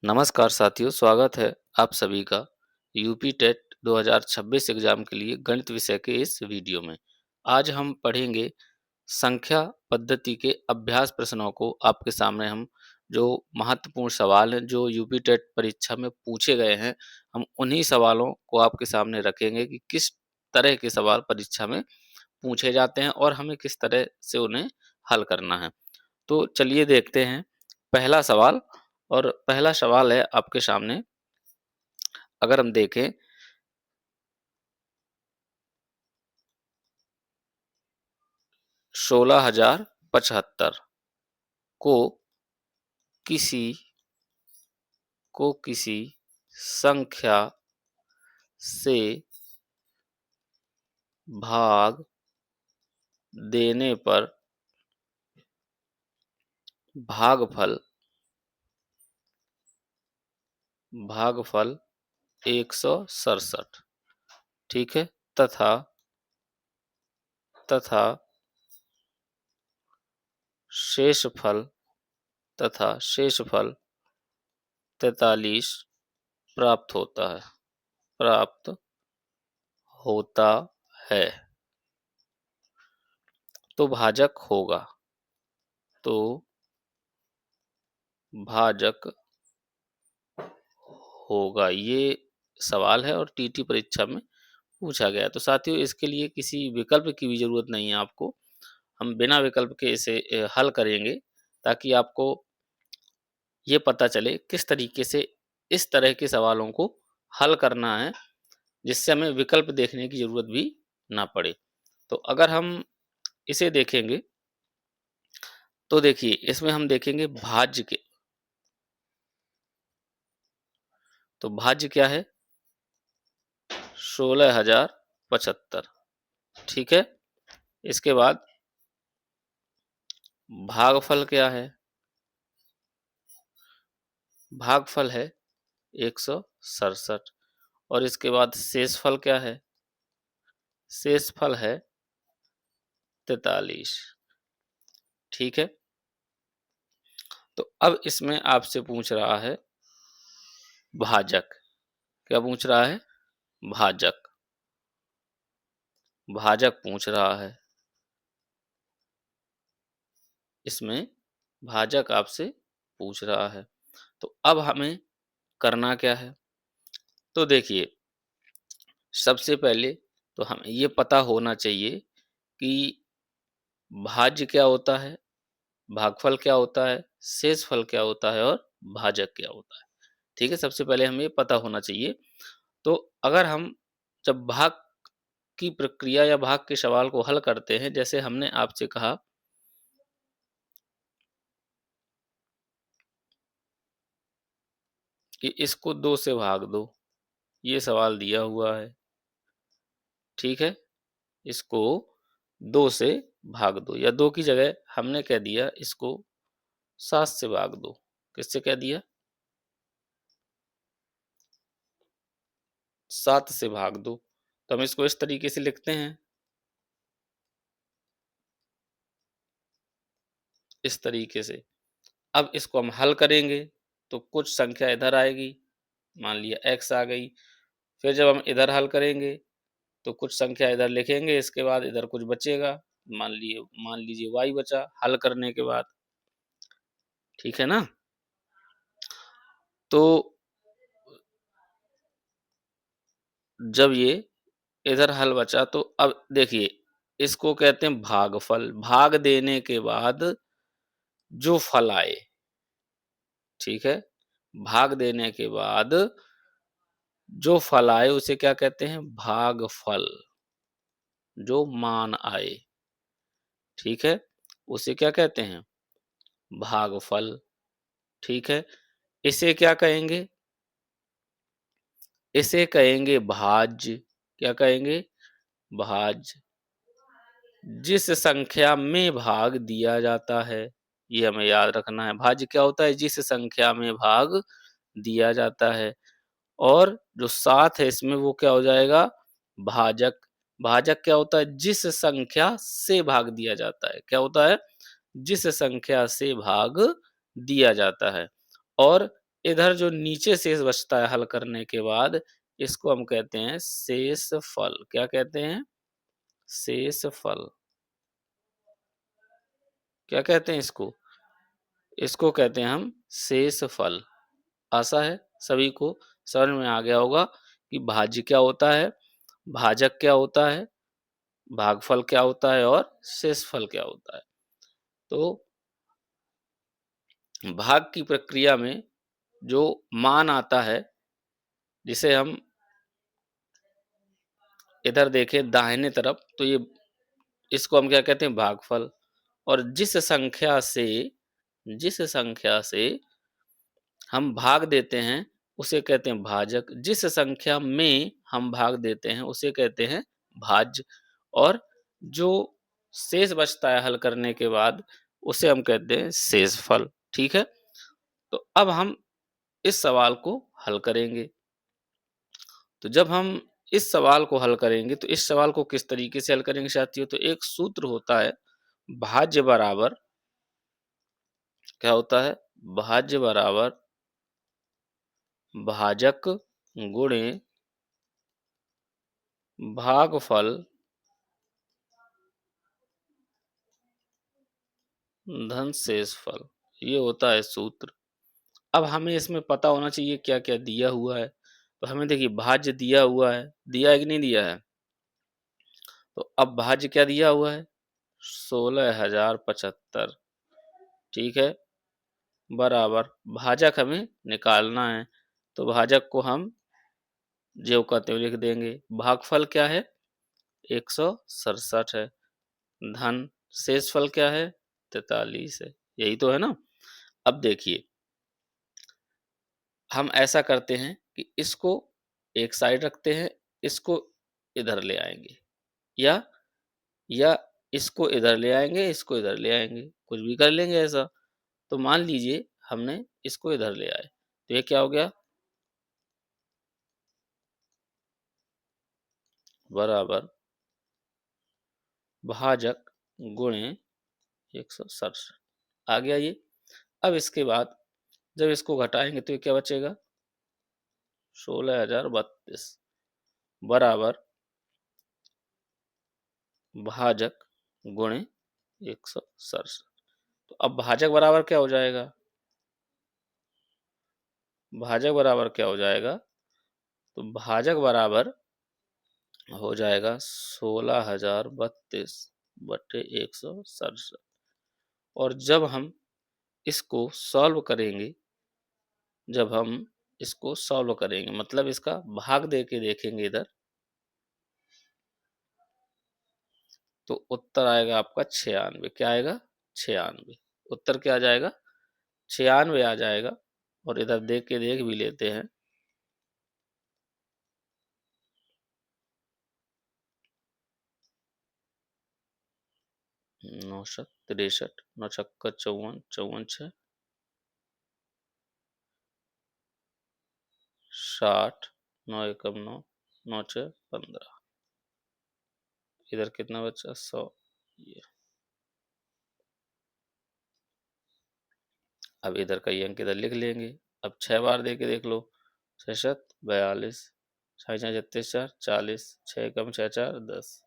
नमस्कार साथियों, स्वागत है आप सभी का यूपी टेट 2026 एग्जाम के लिए गणित विषय के इस वीडियो में। आज हम पढ़ेंगे संख्या पद्धति के अभ्यास प्रश्नों को। आपके सामने हम जो महत्वपूर्ण सवाल हैं जो यूपी टेट परीक्षा में पूछे गए हैं, हम उन्हीं सवालों को आपके सामने रखेंगे कि किस तरह के सवाल परीक्षा में पूछे जाते हैं और हमें किस तरह से उन्हें हल करना है। तो चलिए देखते हैं पहला सवाल। और पहला सवाल है आपके सामने, अगर हम देखें 16,075 को किसी किसी संख्या से भाग देने पर भागफल 167, ठीक है, तथा तथा शेषफल 43 प्राप्त होता है। तो भाजक होगा, ये सवाल है और टीटी परीक्षा में पूछा गया। तो साथियों, इसके लिए किसी विकल्प की भी जरूरत नहीं है आपको। हम बिना विकल्प के इसे हल करेंगे ताकि आपको ये पता चले किस तरीके से इस तरह के सवालों को हल करना है, जिससे हमें विकल्प देखने की जरूरत भी ना पड़े। तो अगर हम इसे देखेंगे तो देखिए, इसमें हम देखेंगे भाज्य के। तो भाज्य क्या है? 16,075, ठीक है। इसके बाद भागफल क्या है? भागफल है 167। और इसके बाद शेषफल क्या है? शेषफल है 43, ठीक है। तो अब इसमें आपसे पूछ रहा है भाजक। क्या पूछ रहा है? भाजक भाजक पूछ रहा है। इसमें भाजक आपसे पूछ रहा है। तो अब हमें करना क्या है? तो देखिए, सबसे पहले तो हमें ये पता होना चाहिए कि भाज्य क्या होता है, भागफल क्या होता है, शेषफल क्या होता है और भाजक क्या होता है। ठीक है, सबसे पहले हमें ये पता होना चाहिए। तो अगर हम जब भाग की प्रक्रिया या भाग के सवाल को हल करते हैं, जैसे हमने आपसे कहा कि इसको 2 से भाग दो, ये सवाल दिया हुआ है, ठीक है। इसको 2 से भाग दो, या 2 की जगह हमने कह दिया इसको 7 से भाग दो। किससे कह दिया? 7 से भाग दो। तो हम इसको इस तरीके से लिखते हैं, इस तरीके से। अब इसको हम हल करेंगे तो कुछ संख्या इधर आएगी, मान लिया x आ गई। फिर जब हम इधर हल करेंगे तो कुछ संख्या इधर लिखेंगे, इसके बाद इधर कुछ बचेगा, मान लीजिए y बचा हल करने के बाद, ठीक है ना। तो जब ये इधर हल बचा तो अब देखिए, इसको कहते हैं भागफल। भाग देने के बाद जो फल आए, ठीक है, भाग देने के बाद जो फल आए उसे क्या कहते हैं? भागफल। जो मान आए, ठीक है, उसे क्या कहते हैं? भागफल, ठीक है। इसे क्या कहेंगे? इसे कहेंगे भाज्य। क्या कहेंगे? भाज्य। जिस संख्या में भाग दिया जाता है, ये हमें याद रखना है। भाज्य क्या होता है? जिस संख्या में भाग दिया जाता है। और जो 7 है इसमें वो क्या हो जाएगा? भाजक। भाजक क्या होता है? जिस संख्या से भाग दिया जाता है। क्या होता है? जिस संख्या से भाग दिया जाता है। और इधर जो नीचे शेष बचता है हल करने के बाद, इसको हम कहते हैं शेषफल। क्या कहते हैं? शेषफल। क्या कहते हैं इसको? इसको कहते हैं हम शेषफल। आशा है सभी को समझ में आ गया होगा कि भाज्य क्या होता है, भाजक क्या होता है, भागफल क्या होता है और शेषफल क्या होता है। तो भाग की प्रक्रिया में जो मान आता है, जिसे हम इधर देखें दाहिने तरफ, तो ये इसको हम क्या कहते हैं? भागफल। और जिस संख्या से हम भाग देते हैं उसे कहते हैं भाजक। जिस संख्या में हम भाग देते हैं उसे कहते हैं भाज्य। और जो शेष बचता है हल करने के बाद उसे हम कहते हैं शेषफल। ठीक है? तो अब हम इस सवाल को हल करेंगे। तो जब हम इस सवाल को हल करेंगे तो इस सवाल को किस तरीके से हल करेंगे साथियों? तो एक सूत्र होता है, भाज्य बराबर क्या होता है? भाज्य बराबर भाजक गुणे भागफल धन शेषफल। ये होता है सूत्र। अब हमें इसमें पता होना चाहिए क्या क्या दिया हुआ है। तो हमें देखिए भाज्य दिया हुआ है, दिया है कि नहीं दिया है? तो अब भाज्य क्या दिया हुआ है? 16,075। ठीक है? बराबर भाजक हमें निकालना है, तो भाजक को हम ज्यों का त्यों लिख देंगे। भागफल क्या है? 167 है। धन शेषफल क्या है? 43 है। यही तो है ना? अब देखिए, हम ऐसा करते हैं कि इसको एक साइड रखते हैं, इसको इधर ले आएंगे, या या इसको इधर ले आएंगे, इसको इधर ले आएंगे, कुछ भी कर लेंगे ऐसा। तो मान लीजिए हमने इसको इधर ले आए, तो ये क्या हो गया? बराबर भाजक गुणे 167 आ गया ये। अब इसके बाद जब इसको घटाएंगे तो ये क्या बचेगा? 16,032 बराबर भाजक गुणे 167। तो अब भाजक बराबर क्या हो जाएगा? भाजक बराबर क्या हो जाएगा? तो भाजक बराबर हो जाएगा 16,032 बटे 167। और जब हम इसको सॉल्व करेंगे मतलब इसका भाग दे के देखेंगे इधर, तो उत्तर आएगा आपका 96। क्या आएगा? 96। उत्तर क्या आ जाएगा? 96 आ जाएगा। और इधर देख भी लेते हैं। 963, 9 54, 54 60, 9 एकम 9, 9 6 15। इधर कितना बचा? 100। ये अब इधर का ये अंक इधर लिख लेंगे। अब 6 बार दे के देख लो। 66, 42, 6 4 40, 6 कम 6 4 10।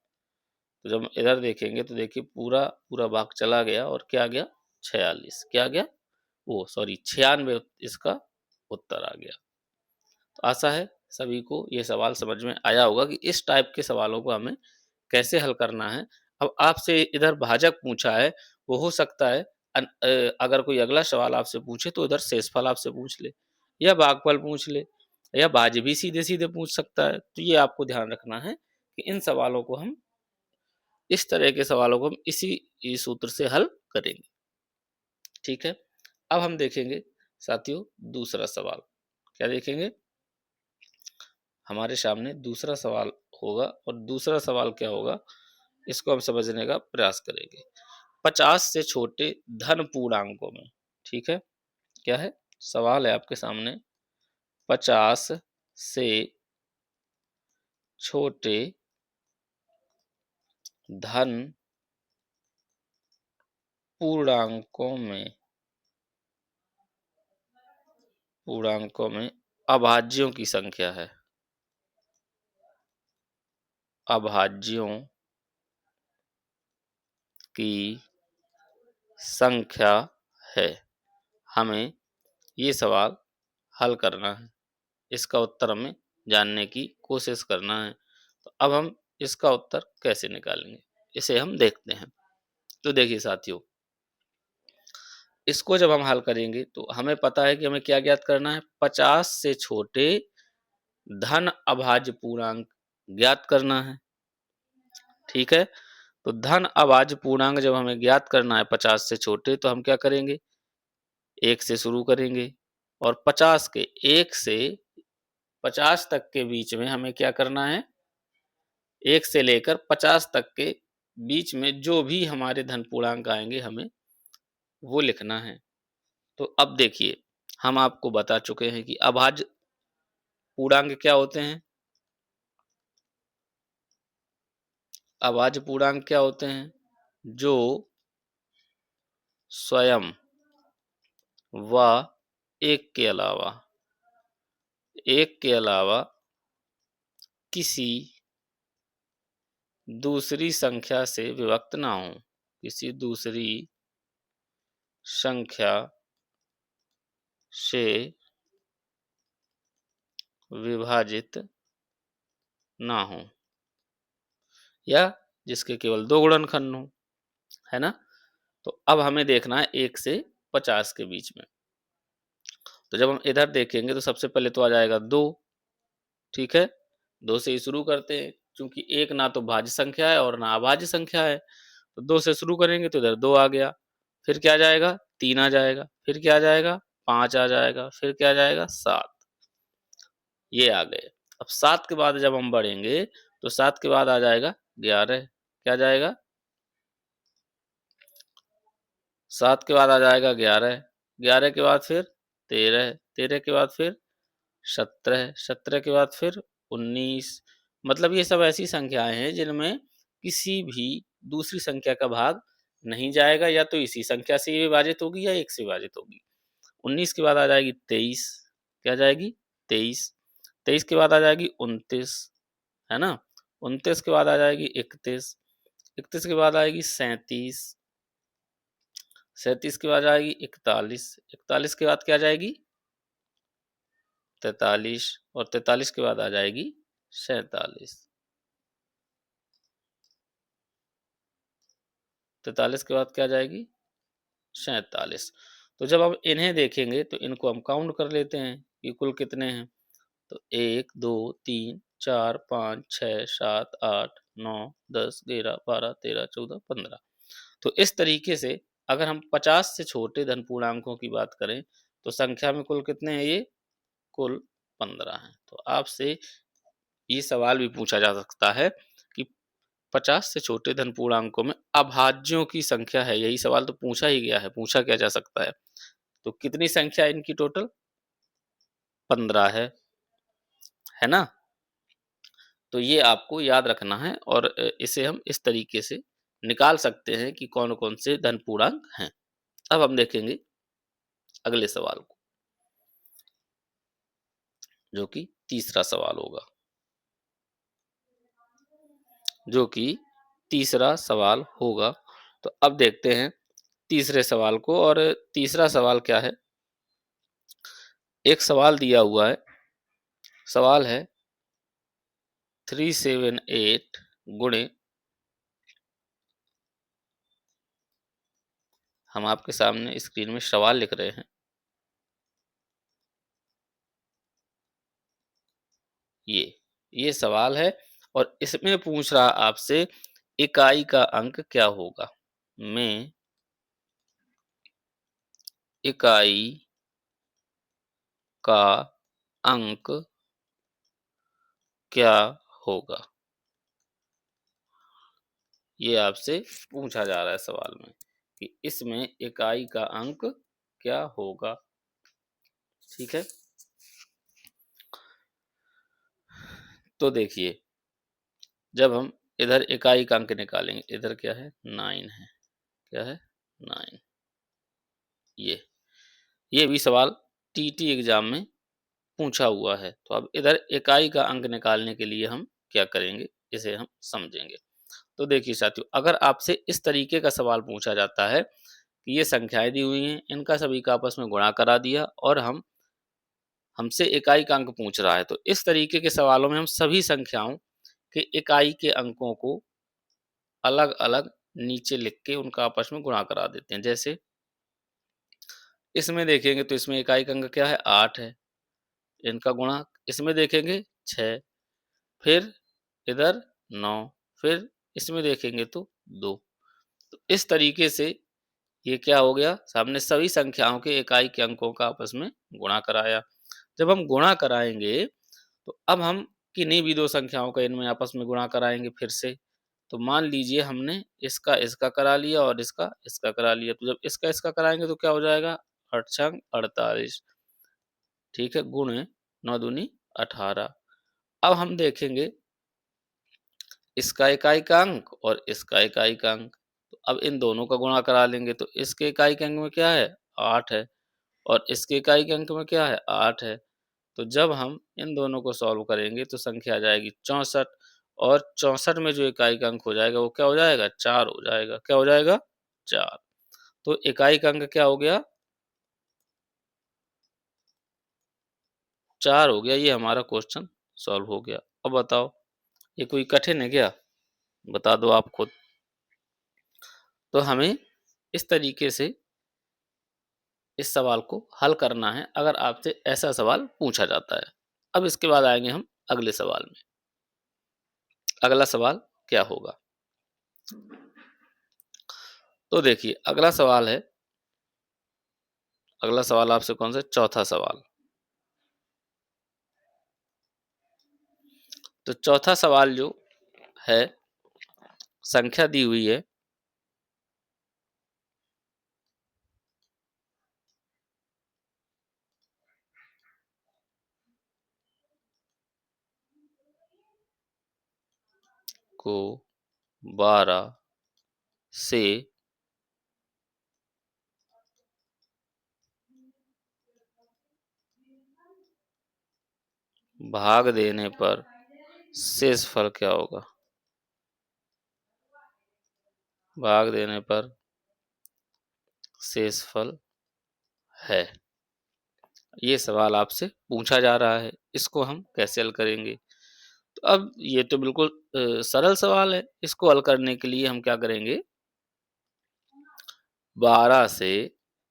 तो जब इधर देखेंगे तो देखिए पूरा पूरा भाग चला गया और क्या आ गया? 46। क्या आ गया? वो सॉरी 96 इसका उत्तर आ गया। तो आशा है सभी को ये सवाल समझ में आया होगा कि इस टाइप के सवालों को हमें कैसे हल करना है। अब आपसे इधर भाजक पूछा है, वो हो सकता है अगर कोई अगला सवाल आपसे पूछे तो इधर शेषफल आपसे पूछ ले, या भागफल पूछ ले, या भाज्य भी सीधे-सीधे पूछ सकता है। तो ये आपको ध्यान रखना है कि इन सवालों को हम इस तरह के सवालों को हम इसी सूत्र से हल करेंगे। ठीक है? अब हम देखेंगे साथियों दूसरा सवाल। क्या देखेंगे? हमारे सामने दूसरा सवाल होगा और दूसरा सवाल क्या होगा इसको हम समझने का प्रयास करेंगे। 50 से छोटे धन पूर्णांकों में। ठीक है? क्या है? सवाल है आपके सामने, 50 से छोटे धन पूर्णांकों में पूर्णांकों में अभाज्यों की संख्या है, अभाज्यों की संख्या है। हमें ये सवाल हल करना है, इसका उत्तर हमें जानने की कोशिश करना है। तो अब हम इसका उत्तर कैसे निकालेंगे, इसे हम देखते हैं। तो देखिए साथियों, इसको जब हम हल करेंगे तो हमें पता है कि हमें क्या ज्ञात करना है, 50 से छोटे धन अभाज्य पूर्णांक ज्ञात करना है। ठीक है, तो धन अभाज्य पूर्णांक जब हमें ज्ञात करना है 50 से छोटे, तो हम क्या करेंगे, 1 से शुरू करेंगे और 50 के 1 से 50 तक के बीच में हमें क्या करना है, 1 से लेकर 50 तक के बीच में जो भी हमारे धन पूर्णांक आएंगे हमें वो लिखना है। तो अब देखिए, हम आपको बता चुके हैं कि अभाज्य पूर्णांक क्या होते हैं। अभाज्य पूर्णांक क्या होते हैं, जो स्वयं व एक के अलावा किसी दूसरी संख्या से विभक्त ना हो, किसी दूसरी संख्या से विभाजित ना हो, या जिसके केवल 2 गुणनखंड हो, है ना। तो अब हमें देखना है 1 से 50 के बीच में। तो जब हम इधर देखेंगे तो सबसे पहले तो आ जाएगा 2। ठीक है, 2 से ही शुरू करते हैं, क्योंकि 1 ना तो भाज्य संख्या है और ना अभाज्य संख्या है। तो 2 से शुरू करेंगे तो इधर 2 आ गया, फिर क्या आ जाएगा, 3 आ जाएगा, फिर क्या आ जाएगा, 5 आ जाएगा, फिर क्या आ जाएगा, 7। ये आ गए। अब 7 के बाद जब हम बढ़ेंगे तो 7 के बाद आ जाएगा 11। क्या आ जाएगा, 7 के बाद आ जाएगा 11, 11 के बाद फिर 13, 13 के बाद फिर 17, 17 के बाद फिर 19। मतलब ये सब ऐसी संख्याएं हैं जिनमें किसी भी दूसरी संख्या का भाग नहीं जाएगा, या तो इसी संख्या से विभाजित होगी या 1 से विभाजित होगी। 19 के बाद आ जाएगी 23। क्या आ जाएगी, 23। 23 के बाद आ जाएगी 29, है ना। 29 के बाद आ जाएगी 31, 31 के बाद आएगी 37, 37 के बाद आएगी 41, 41 के बाद क्या आ जाएगी, 43, और 43 के बाद आ जाएगी 47, 43 के बाद क्या आ जाएगी, 47। तो जब हम इन्हें देखेंगे तो इनको हम काउंट कर लेते हैं कि कुल कितने हैं। तो 1 2 3 4 5 6 7 8 9 10 11 12 13 14 15। तो इस तरीके से अगर हम 50 से छोटे धन पूर्णांकों की बात करें तो संख्या में कुल कितने हैं, ये कुल 15 हैं। तो आपसे ये सवाल भी पूछा जा सकता है कि 50 से छोटे धन पूर्णांकों में अभाज्यों की संख्या है, यही सवाल तो पूछा ही गया है, पूछा क्या जा सकता है। तो कितनी संख्या है इनकी टोटल, 15 है ना। तो ये आपको याद रखना है और इसे हम इस तरीके से निकाल सकते हैं कि कौन कौन से धन पूर्णांक हैं। अब हम देखेंगे अगले सवाल को, जो कि तीसरा सवाल होगा, जो कि तीसरा सवाल होगा। तो अब देखते हैं तीसरे सवाल को, और तीसरा सवाल क्या है, एक सवाल दिया हुआ है, सवाल है 378 गुणे, हम आपके सामने स्क्रीन में सवाल लिख रहे हैं, ये सवाल है और इसमें पूछ रहा आपसे इकाई का अंक क्या होगा, में इकाई का अंक क्या होगा। ये आपसे पूछा जा रहा है सवाल में कि इसमें इकाई का अंक क्या होगा। ठीक है, तो देखिए, जब हम इधर इकाई का अंक निकालेंगे, इधर क्या है, 9 है, क्या है, 9। ये भी सवाल टीटी एग्जाम में पूछा हुआ है। तो अब इधर इकाई का अंक निकालने के लिए हम क्या करेंगे, इसे हम समझेंगे। तो देखिए साथियों, अगर आपसे इस तरीके का सवाल पूछा जाता है कि ये संख्याएं दी हुई हैं, इनका सभी का आपस में गुणा करा दिया और हमसे इकाई का अंक पूछ रहा है, तो इस तरीके के सवालों में हम सभी संख्याओं के इकाई के अंकों को अलग अलग नीचे लिख के उनका आपस में गुणा करा देते हैं। जैसे इसमें देखेंगे तो इसमें इकाई का अंक क्या है, 8 है, इनका गुणा इसमें देखेंगे 6, फिर इधर 9, फिर इसमें देखेंगे तो 2। तो इस तरीके से ये क्या हो गया, सामने सभी संख्याओं के इकाई के अंकों का आपस में गुणा कराया। जब हम गुणा कराएंगे तो अब हम किन्हीं भी दो संख्याओं का इनमें आपस में गुणा कराएंगे फिर से। तो मान लीजिए हमने इसका इसका करा लिया और इसका इसका करा लिया, तो जब इसका इसका कराएंगे तो क्या हो जाएगा, 8 छंग 48, ठीक है, गुणे 9 दूनी 18। अब हम देखेंगे इसका इकाई का अंक और इसका इकाई का अंक, तो अब इन दोनों का गुणा करा लेंगे तो इसके इकाई के अंक में क्या है, 8 है, और इसके इकाई के अंक में क्या है, 8 है। तो जब हम इन दोनों को सॉल्व करेंगे तो संख्या आ जाएगी 64, और 64 में जो इकाई का अंक हो जाएगा वो क्या हो जाएगा, 4 हो जाएगा। क्या हो जाएगा, 4। तो इकाई का अंक क्या हो गया, 4 हो गया। ये हमारा क्वेश्चन सॉल्व हो गया। अब बताओ, ये कोई कठिन है क्या, बता दो आप खुद। तो हमें इस तरीके से इस सवाल को हल करना है अगर आपसे ऐसा सवाल पूछा जाता है। अब इसके बाद आएंगे हम अगले सवाल में। अगला सवाल क्या होगा, तो देखिए अगला सवाल है, अगला सवाल आपसे कौन सा, चौथा सवाल। तो चौथा सवाल जो है, संख्या दी हुई है को 12 से भाग देने पर शेषफल क्या होगा, भाग देने पर शेषफल है। ये सवाल आपसे पूछा जा रहा है, इसको हम कैसे हल करेंगे। तो अब ये तो बिल्कुल सरल सवाल है। इसको हल करने के लिए हम क्या करेंगे, 12 से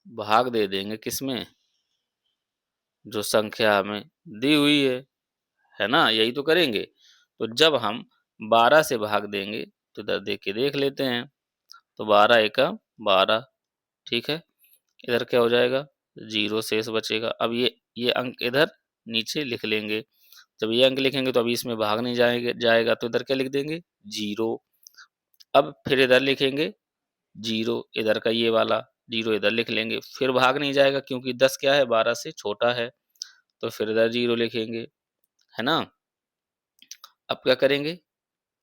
भाग दे देंगे किसमें, जो संख्या हमें दी हुई है ना, यही तो करेंगे। तो जब हम 12 से भाग देंगे तो इधर देख के देख लेते हैं। तो 12 एका 12, ठीक है, इधर क्या हो जाएगा, 0 शेष बचेगा। अब ये अंक इधर नीचे लिख लेंगे। जब ये अंक लिखेंगे तो अभी इसमें भाग नहीं जाएगा, तो इधर क्या लिख देंगे, 0। अब फिर इधर लिखेंगे 0, इधर का ये वाला 0 इधर लिख लेंगे। फिर भाग नहीं जाएगा क्योंकि 10 क्या है, 12 से छोटा है, तो फिर इधर 0 लिखेंगे, है ना। अब क्या करेंगे,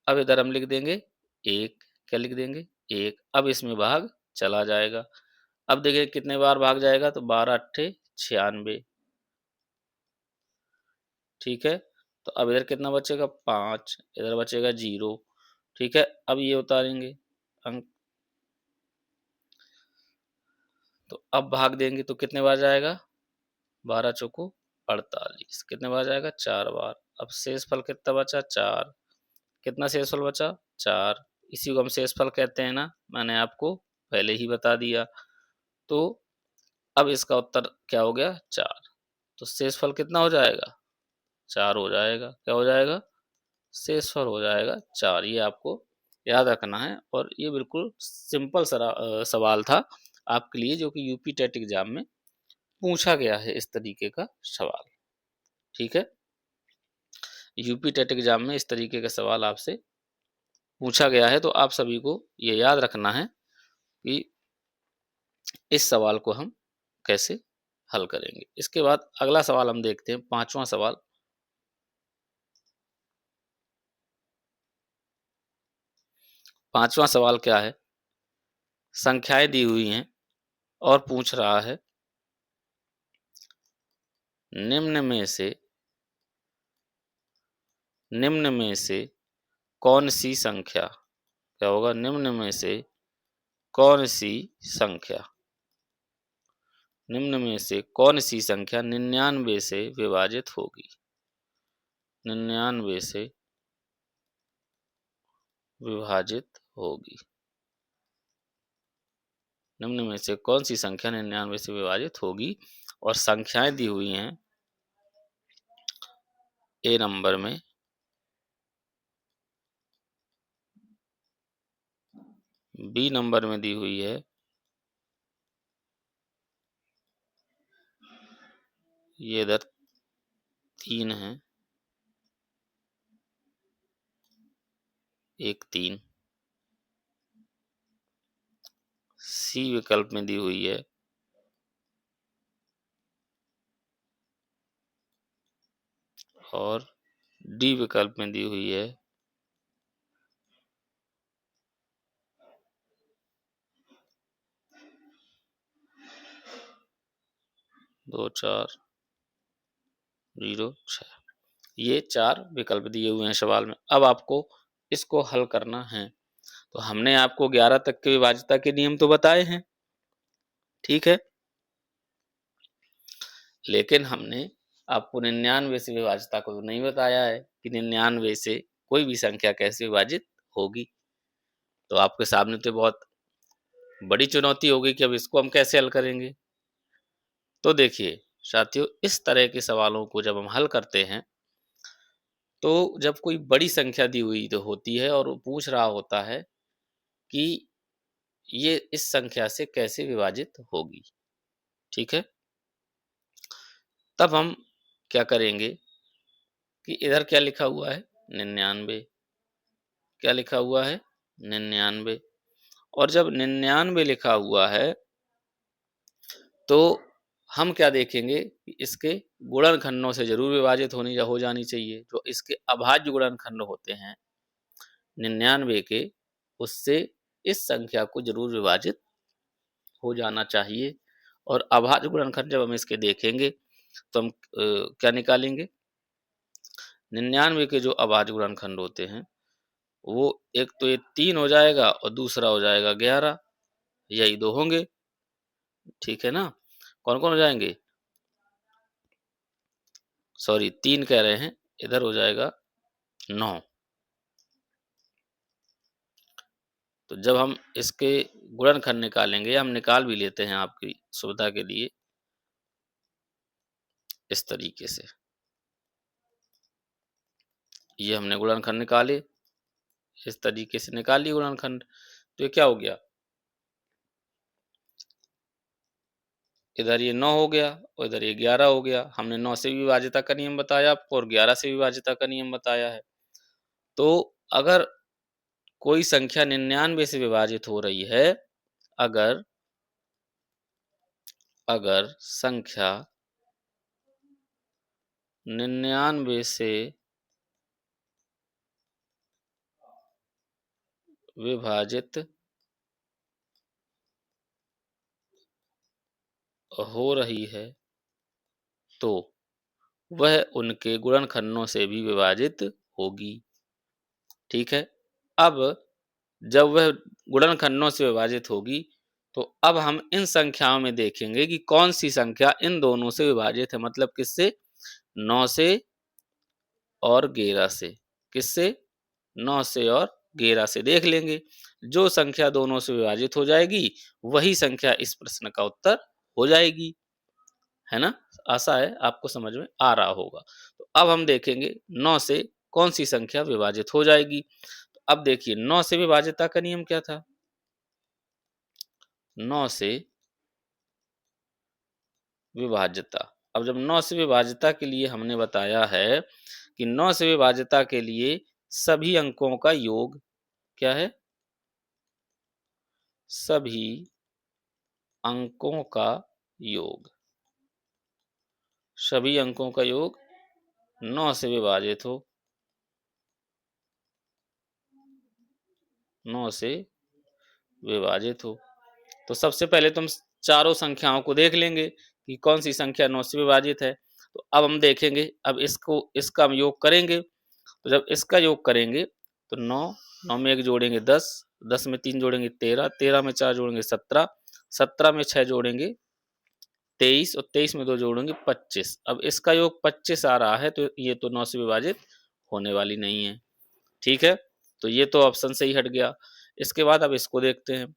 अब इधर हम लिख देंगे 1, क्या लिख देंगे, 1। अब इसमें भाग चला जाएगा। अब देखिए कितने बार भाग जाएगा, तो 12 अट्ठे 96, ठीक है। तो अब इधर कितना बचेगा, 5, इधर बचेगा 0, ठीक है। अब ये उतारेंगे अंक, तो अब भाग देंगे तो कितने बार जाएगा, 12 चौको 48, कितने बार जाएगा, 4 बार। अब शेषफल कितना बचा, 4। कितना शेषफल बचा, 4। इसी को हम शेषफल कहते हैं ना, मैंने आपको पहले ही बता दिया। तो अब इसका उत्तर क्या हो गया, 4। तो शेषफल कितना हो जाएगा, 4 हो जाएगा। क्या हो जाएगा, शेषफल हो जाएगा 4। ये आपको याद रखना है, और ये बिल्कुल सिंपल सवाल था आपके लिए, जो कि यूपी टेट एग्जाम में पूछा गया है इस तरीके का सवाल, ठीक है। यूपी टेट एग्जाम में इस तरीके का सवाल आपसे पूछा गया है, तो आप सभी को ये याद रखना है कि इस सवाल को हम कैसे हल करेंगे। इसके बाद अगला सवाल हम देखते हैं, पांचवा सवाल। पांचवा सवाल क्या है, संख्याएं दी हुई हैं और पूछ रहा है निम्न में से निम्न में से कौन सी संख्या, क्या होगा, निम्न में से कौन सी संख्या, निम्न में से कौन सी संख्या 99 से विभाजित होगी, 99 से विभाजित होगी। निम्न में से कौन सी संख्या 99 से विभाजित होगी, और संख्याएं दी हुई हैं ए नंबर में, बी नंबर में दी हुई है, ये इधर 3 है, 1 3, सी विकल्प में दी हुई है, और डी विकल्प में दी हुई है 2 4 0 6। ये 4 विकल्प दिए हुए हैं सवाल में। अब आपको इसको हल करना है। तो हमने आपको 11 तक के विभाज्यता के नियम तो बताए हैं, ठीक है, लेकिन हमने आपको 99 से विभाज्यता को नहीं बताया है कि 99 से कोई भी संख्या कैसे विभाजित होगी। तो आपके सामने तो बहुत बड़ी चुनौती हो गई कि अब इसको हम कैसे हल करेंगे। तो देखिए साथियों, इस तरह के सवालों को जब हम हल करते हैं, तो जब कोई बड़ी संख्या दी हुई तो होती है और वो पूछ रहा होता है कि ये इस संख्या से कैसे विभाजित होगी, ठीक है, तब हम क्या करेंगे कि इधर क्या लिखा हुआ है, 99, क्या लिखा हुआ है, 99, और जब 99 लिखा हुआ है तो हम क्या देखेंगे कि इसके गुणनखंडों से जरूर विभाजित हो जानी चाहिए। जो इसके अभाज्य गुणनखंड होते हैं 99 के, उससे इस संख्या को जरूर विभाजित हो जाना चाहिए। और अभाज्य गुणनखंड जब हम इसके देखेंगे तो हम क्या निकालेंगे, 99 के जो अभाज्य गुणनखंड होते हैं वो एक तो ये 3 हो जाएगा और दूसरा हो जाएगा 11, यही दो होंगे, ठीक है ना। कौन कौन हो जाएंगे, सॉरी 3 कह रहे हैं, इधर हो जाएगा 9। तो जब हम इसके गुणनखंड निकालेंगे, हम निकाल भी लेते हैं आपकी सुविधा के लिए इस तरीके से, ये हमने गुणनखंड निकाले, इस तरीके से निकाल लिए गुणनखंड। तो ये क्या हो गया, इधर ये 9 हो गया और इधर ये 11 हो गया। हमने 9 से विभाज्यता का नियम बताया आपको और 11 से विभाज्यता का नियम बताया है। तो अगर कोई संख्या 99 से विभाजित हो रही है, अगर अगर संख्या 99 से विभाजित हो रही है तो वह उनके गुणनखंडों से भी विभाजित होगी, ठीक है। अब जब वह गुणनखंडों से विभाजित होगी तो अब हम इन संख्याओं में देखेंगे कि कौन सी संख्या इन दोनों से विभाजित है, मतलब किससे, 9 से और 11 से, किससे, 9 से और 11 से। देख लेंगे, जो संख्या दोनों से विभाजित हो जाएगी वही संख्या इस प्रश्न का उत्तर हो जाएगी, है ना। आशा है आपको समझ में आ रहा होगा। तो अब हम देखेंगे 9 से कौन सी संख्या विभाजित हो जाएगी। तो अब देखिए 9 से विभाज्यता का नियम क्या था, 9 से विभाज्यता। अब जब 9 से विभाज्यता के लिए हमने बताया है कि 9 से विभाज्यता के लिए सभी अंकों का योग क्या है, सभी अंकों का योग, सभी अंकों का योग 9 से विभाजित हो, 9 से विभाजित हो। तो सबसे पहले तुम चारों संख्याओं को देख लेंगे कि कौन सी संख्या 9 से विभाजित है। तो अब हम देखेंगे, अब इसका हम योग करेंगे, तो जब इसका योग करेंगे तो 9, 9 में 1 जोड़ेंगे 10, 10 में 3 जोड़ेंगे 13, 13 में 4 जोड़ेंगे 17, 17 में 6 जोड़ेंगे 23 और 23 में 2 जोड़ेंगे 25। अब इसका योग 25 आ रहा है, तो ये तो 9 से विभाजित होने वाली नहीं है। ठीक है, तो ये तो ऑप्शन से ही हट गया। इसके बाद अब इसको देखते हैं।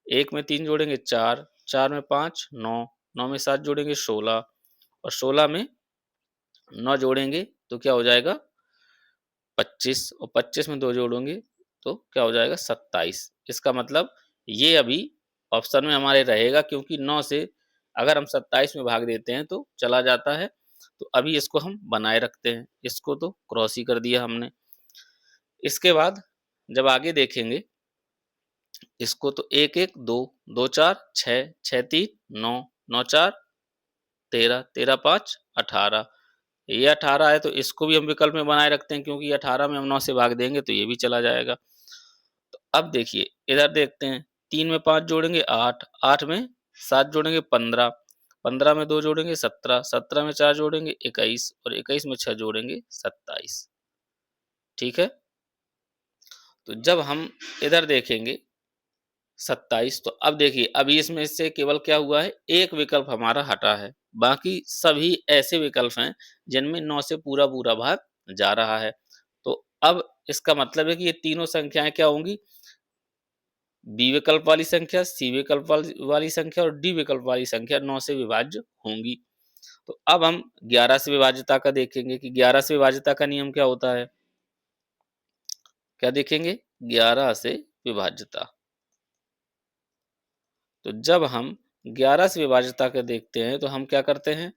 1 में 3 जोड़ेंगे 4, 4 में 5 9, 9 में 7 जोड़ेंगे 16 और 16 में 9 जोड़ेंगे तो क्या हो जाएगा 25 और 25 में 2 जोड़ोगे तो क्या हो जाएगा 27। इसका मतलब ये अभी ऑप्शन में हमारे रहेगा, क्योंकि 9 से अगर हम 27 में भाग देते हैं तो चला जाता है। तो अभी इसको हम बनाए रखते हैं, इसको तो क्रॉस ही कर दिया हमने। इसके बाद जब आगे देखेंगे इसको, तो 1 1 2, 2 4 6, 6 3 9, 9 4 13, 13 5 18। ये 18 है, तो इसको भी हम विकल्प में बनाए रखते हैं, क्योंकि 18 में हम 9 से भाग देंगे तो ये भी चला जाएगा। तो अब देखिए इधर देखते हैं, 3 में 5 जोड़ेंगे 8, 8 में 7 जोड़ेंगे 15, 15 में 2 जोड़ेंगे 17, 17 में 4 जोड़ेंगे 21 और 21 में 6 जोड़ेंगे 27। ठीक है, तो जब हम इधर देखेंगे 27, तो अब देखिए अभी इसमें से केवल क्या हुआ है, एक विकल्प हमारा हटा है, बाकी सभी ऐसे विकल्प हैं जिनमें 9 से पूरा पूरा भाग जा रहा है। तो अब इसका मतलब है कि ये तीनों संख्याएं क्या होंगी, बी विकल्प वाली संख्या, सी विकल्प वाली संख्या और डी विकल्प वाली संख्या 9 से विभाज्य होंगी। तो अब हम 11 से विभाज्यता का देखेंगे कि 11 से विभाज्यता का नियम क्या होता है। क्या देखेंगे, 11 से विभाज्यता। तो जब हम 11 से विभाज्यता के देखते हैं तो हम क्या करते हैं,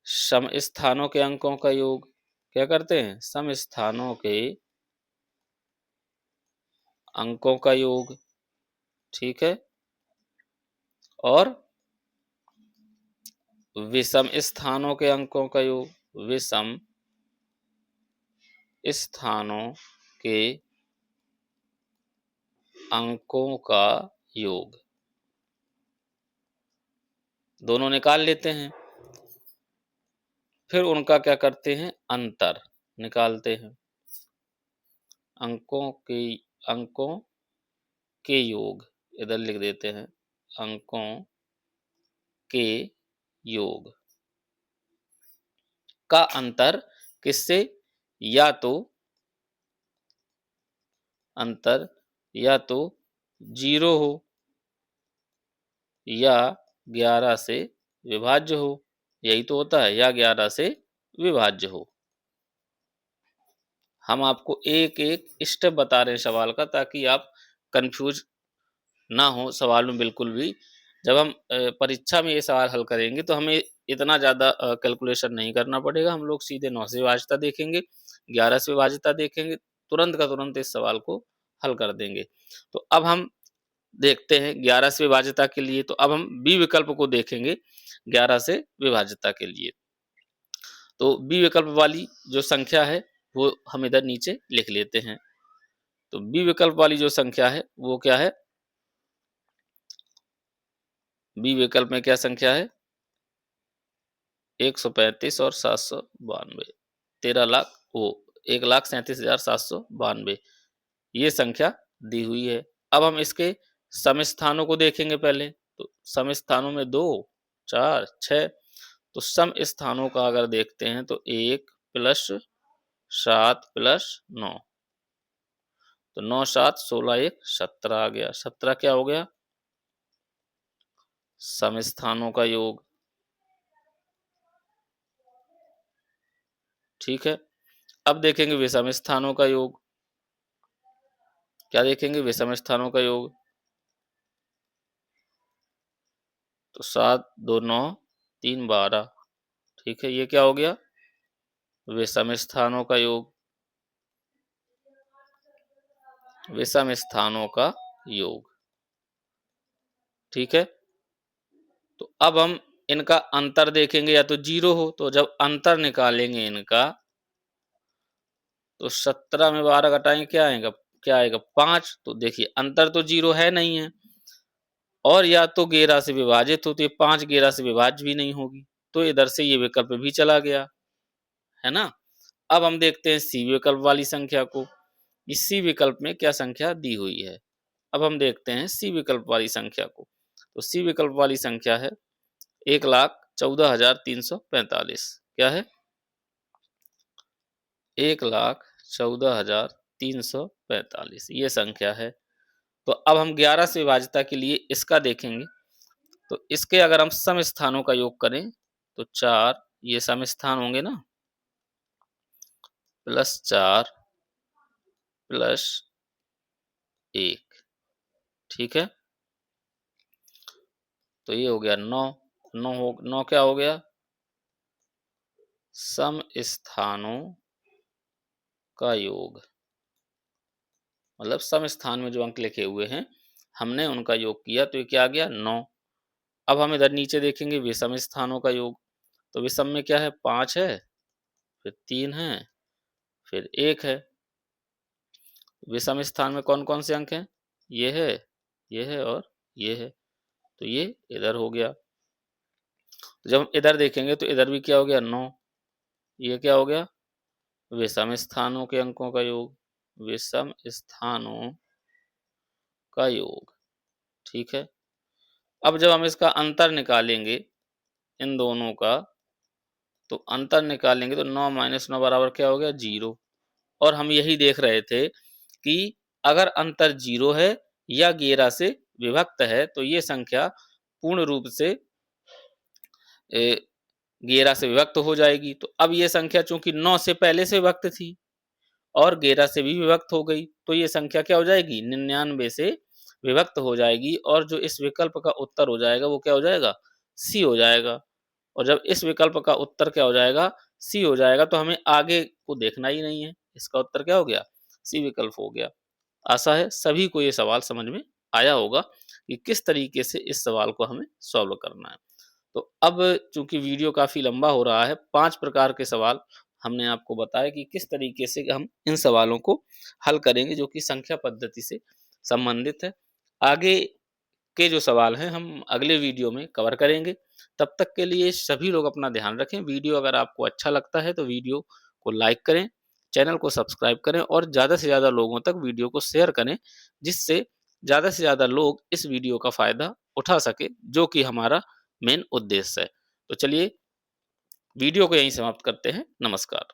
सम स्थानों के अंकों का योग। क्या करते हैं, सम स्थानों के अंकों का योग। ठीक है, और विषम स्थानों के अंकों का योग। विषम स्थानों के अंकों का योग दोनों निकाल लेते हैं, फिर उनका क्या करते हैं, अंतर निकालते हैं। अंकों के योग इधर लिख देते हैं, अंकों के योग का अंतर किससे, या तो अंतर या तो 0 हो या 11 से विभाज्य हो। यही तो होता है, या 11 से विभाज्य हो। हम आपको एक एक स्टेप बता रहे हैं सवाल का, ताकि आप कंफ्यूज ना हो सवाल में बिल्कुल भी। जब हम परीक्षा में ये सवाल हल करेंगे तो हमें इतना ज़्यादा कैलकुलेशन नहीं करना पड़ेगा। हम लोग सीधे 9 से विभाज्यता देखेंगे, 11 से विभाज्यता देखेंगे, तुरंत का तुरंत इस सवाल को हल कर देंगे। तो अब हम देखते हैं 11 से विभाज्यता के लिए, तो अब हम बी विकल्प को देखेंगे 11 से विभाज्यता के लिए। तो बी विकल्प वाली जो संख्या है वो हम इधर नीचे लिख लेते हैं। तो बी विकल्प वाली जो संख्या है वो क्या है, बी विकल्प में क्या संख्या है, 135 और 792, 13 लाख वो 1,37,792 ये संख्या दी हुई है। अब हम इसके सम स्थानों को देखेंगे पहले। तो सम स्थानों में 2 4 6, तो सम स्थानों का अगर देखते हैं तो 1 प्लस 7 प्लस 9, तो 9 7 16 1 17 आ गया। 17 क्या हो गया, सम स्थानों का योग। ठीक है, अब देखेंगे विषम स्थानों का योग। क्या देखेंगे, विषम स्थानों का योग। तो 7 2 9 3 12। ठीक है, ये क्या हो गया, विषम स्थानों का योग। विषम स्थानों का योग। ठीक है, तो अब हम इनका अंतर देखेंगे, या तो 0 हो, तो जब अंतर निकालेंगे इनका तो 17 में 12 घटाएंगे क्या आएगा, 5। तो देखिए अंतर तो 0 है नहीं है, और या तो 11 से विभाजित हो, तो ये 5 11 से विभाज्य भी नहीं होगी। तो इधर से ये विकल्प भी चला गया, है ना। अब हम देखते हैं सी विकल्प वाली संख्या को। इस सी विकल्प में क्या संख्या दी हुई है। अब हम देखते हैं सी विकल्प वाली संख्या को। तो सी विकल्प वाली संख्या है 1,14,345। क्या है? 1,14,345 ये संख्या है। तो अब हम 11 से विभाज्यता के लिए इसका देखेंगे। तो इसके अगर हम सम स्थानों का योग करें तो 4 ये सम स्थान होंगे ना, +4 +1, ठीक है। तो ये हो गया 9। 9 क्या हो गया? सम स्थानों का योग, मतलब सम स्थान में जो अंक लिखे हुए हैं हमने उनका योग किया तो ये क्या आ गया? 9। अब हम इधर नीचे देखेंगे विषम स्थानों का योग। तो विषम में क्या है? 5 है, फिर 3 है, फिर 1 है। विषम स्थान में कौन कौन से अंक हैं? ये है, ये है और ये है। तो ये इधर हो गया। तो जब हम इधर देखेंगे तो इधर भी क्या हो गया? 9। ये क्या हो गया? विषम स्थानों के अंकों का योग, विषम स्थानों का योग, ठीक है। अब जब हम इसका अंतर निकालेंगे इन दोनों का, तो अंतर निकालेंगे तो 9 - 9 बराबर क्या हो गया? 0। और हम यही देख रहे थे कि अगर अंतर 0 है या 11 से विभक्त है तो ये संख्या पूर्ण रूप से 11 से विभक्त हो जाएगी। तो अब ये संख्या चूंकि 9 से पहले से विभक्त थी और 11 से भी विभक्त हो गई, तो ये संख्या क्या हो जाएगी? 99 से विभक्त हो जाएगी और जो इस विकल्प का उत्तर हो जाएगा वो क्या हो जाएगा? सी हो जाएगा। और जब इस विकल्प का उत्तर क्या हो जाएगा? सी हो जाएगा, तो हमें आगे को देखना ही नहीं है। इसका उत्तर क्या हो गया? सी विकल्प हो गया। आशा है सभी को ये सवाल समझ में आया होगा कि किस तरीके से इस सवाल को हमें सॉल्व करना है। तो अब चूंकि वीडियो काफी लंबा हो रहा है, 5 प्रकार के सवाल हमने आपको बताया कि किस तरीके से हम इन सवालों को हल करेंगे जो कि संख्या पद्धति से संबंधित है। आगे के जो सवाल हैं हम अगले वीडियो में कवर करेंगे। तब तक के लिए सभी लोग अपना ध्यान रखें। वीडियो अगर आपको अच्छा लगता है तो वीडियो को लाइक करें, चैनल को सब्सक्राइब करें और ज़्यादा से ज़्यादा लोगों तक वीडियो को शेयर करें, जिससे ज़्यादा से ज़्यादा लोग इस वीडियो का फ़ायदा उठा सके, जो कि हमारा मेन उद्देश्य है। तो चलिए वीडियो को यहीं समाप्त करते हैं। नमस्कार।